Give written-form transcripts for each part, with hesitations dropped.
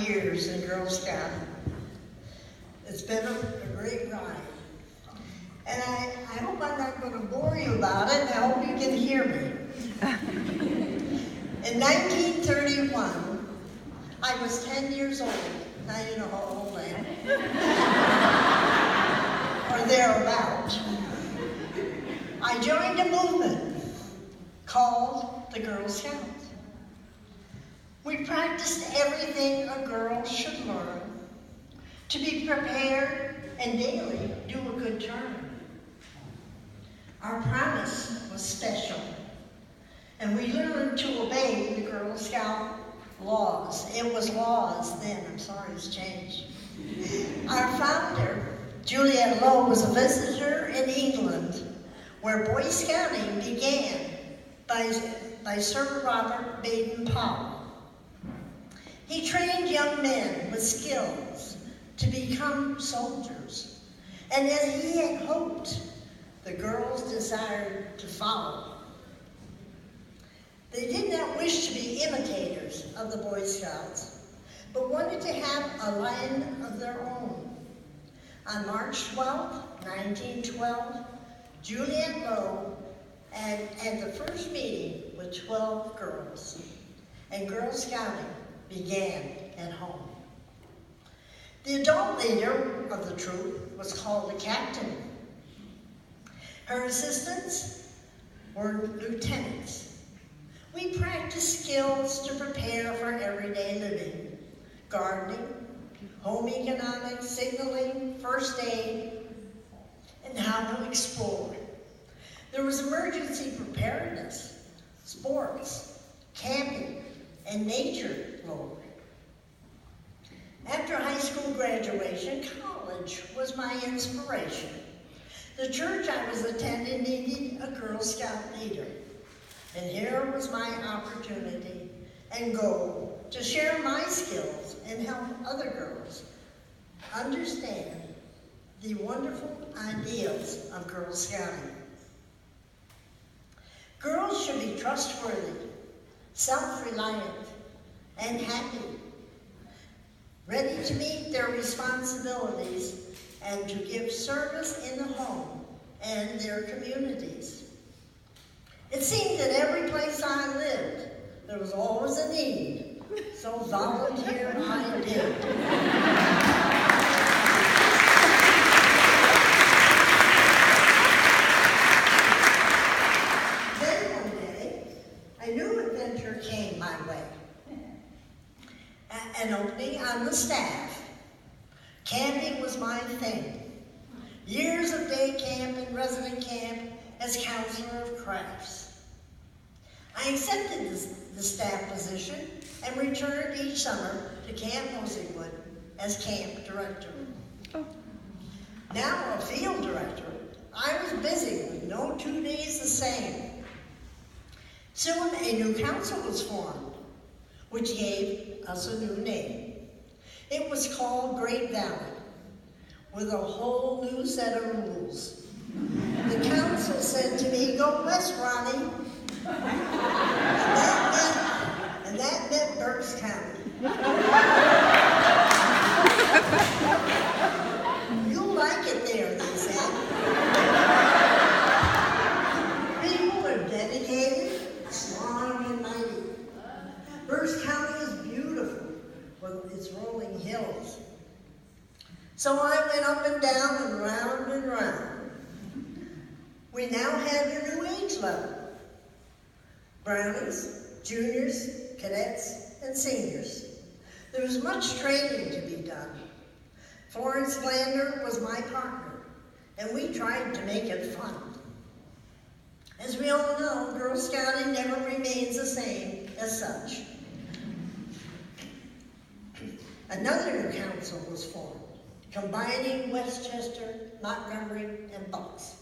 years in Girl Scout. It's been a great ride. And I hope I'm not going to bore you about it, and I hope you can hear me. In 1931, I was 10 years old. Now you know how old I am. Or thereabout. I joined a movement called the Girl Scouts. We practiced everything a girl should learn to be prepared and daily do a good turn. Our promise was special, and we learned to obey the Girl Scout laws. It was laws then, I'm sorry it's changed. Our founder, Juliet Lowe, was a visitor in England, where Boy Scouting began by Sir Robert Baden-Powell. He trained young men with skills to become soldiers, and as he had hoped, the girls desired to follow. They did not wish to be imitators of the Boy Scouts, but wanted to have a line of their own. On March 12, 1912, Juliet Lowe had the first meeting with 12 girls, and Girl Scouting began at home. The adult leader of the troop was called the captain. Her assistants were lieutenants. We practiced skills to prepare for everyday living: gardening, home economics, signaling, first aid, and how to explore. There was emergency preparedness, sports, camping, and nature lore. After high school graduation, college was my inspiration. The church I was attending needed a Girl Scout leader, and here was my opportunity and goal to share my skills and help other girls understand the wonderful ideals of Girl Scouting. Girls should be trustworthy, self-reliant, and happy, ready to meet their responsibilities and to give service in the home and their communities. It seemed that every place I lived, there was always a need, so volunteer I did. Then one day, a new adventure came my way. An opening on the staff. Camping was my thing. Years of day camp and resident camp as counselor of crafts. I accepted the staff position and returned each summer to Camp Moseywood as camp director. Now a field director, I was busy with no 2 days the same. Soon a new council was formed, which gave us a new name. It was called Great Valley, with a whole new set of rules. The council said to me, "Go west, Ronnie." And that meant Berks County. "You'll like it there," they said. People are dedicated, strong, and mighty. Berks County is beautiful with its rolling hills. So I went up and down and round and round. We now had a new age level: Brownies, juniors, cadets, and seniors. There was much training to be done. Florence Lander was my partner, and we tried to make it fun. As we all know, Girl Scouting never remains the same as such. Another new council was formed, combining Westchester, Montgomery, and Bucks.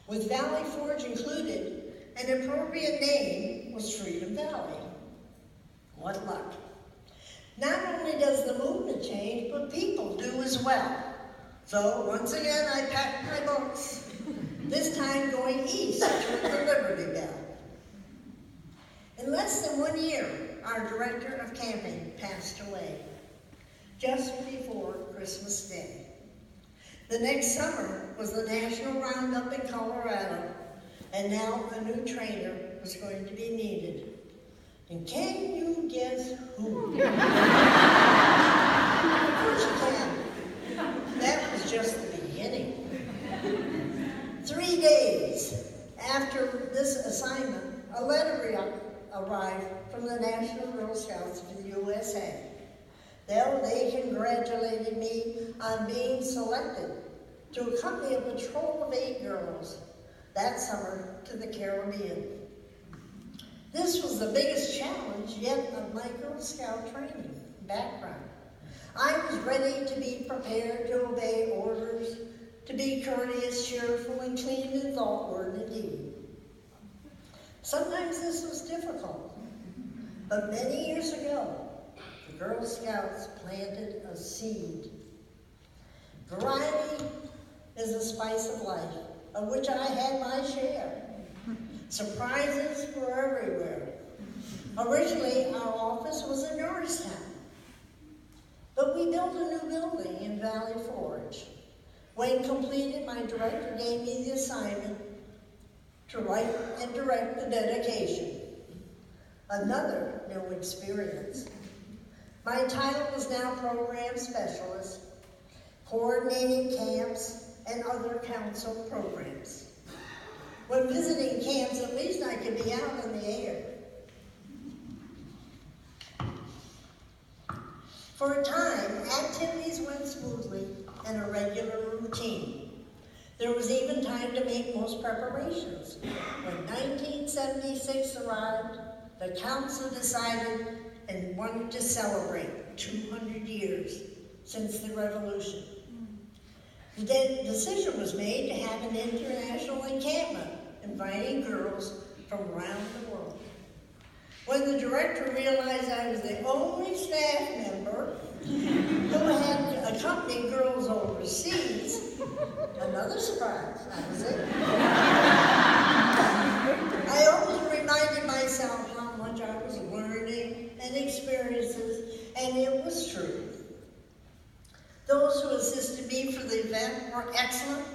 With Valley Forge included, an appropriate name was Freedom Valley. What luck. Not only does the movement change, but people do as well. So once again, I packed my books, this time going east toward the Liberty Bell. In less than 1 year, our director of camping passed away. just before Christmas Day. The next summer was the National Roundup in Colorado, and now a new trainer was going to be needed. And can you guess who? Of course you can. That was just the beginning. 3 days after this assignment, a letter arrived from the National Girl Scouts of the USA. They congratulated me on being selected to accompany a patrol of 8 girls that summer to the Caribbean. This was the biggest challenge yet of my Girl Scout training background. I was ready to be prepared to obey orders, to be courteous, cheerful, and clean in thought, word, and deed. Sometimes this was difficult, but many years ago, the Girl Scouts planted a seed. Variety is the spice of life, of which I had my share. Surprises were everywhere. Originally, our office was in Norristown, but we built a new building in Valley Forge. When completed, my director gave me the assignment to write and direct the dedication. Another new experience. My title was now Program Specialist, coordinating camps and other council programs. When visiting camps, at least I could be out in the air. For a time, activities went smoothly and a regular routine. There was even time to make most preparations. When 1976 arrived, the council decided and wanted to celebrate 200 years since the revolution. The decision was made to have an international encampment, inviting girls from around the world. When the director realized I was the only staff member who had accompanied girls overseas, another surprise, that was it. I always reminded myself how much I was learning and experiences, and it was true. Those who assisted me for the event were excellent,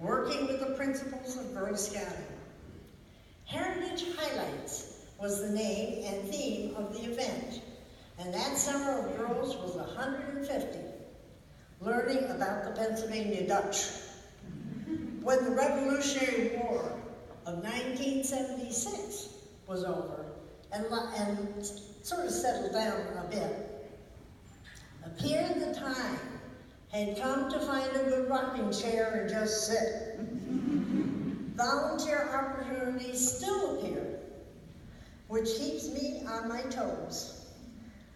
working with the principles of Girl Scouting. Heritage Highlights was the name and theme of the event, and that summer of girls was 150, learning about the Pennsylvania Dutch. When the Revolutionary War of 1976 was over and sort of settled down a bit, appeared the time had come to find a good rocking chair and just sit. Volunteer opportunities still appear, which keeps me on my toes.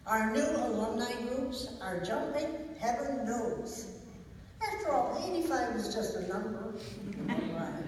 Our new alumni groups are jumping, heaven knows. After all, 85 is just a number. All right.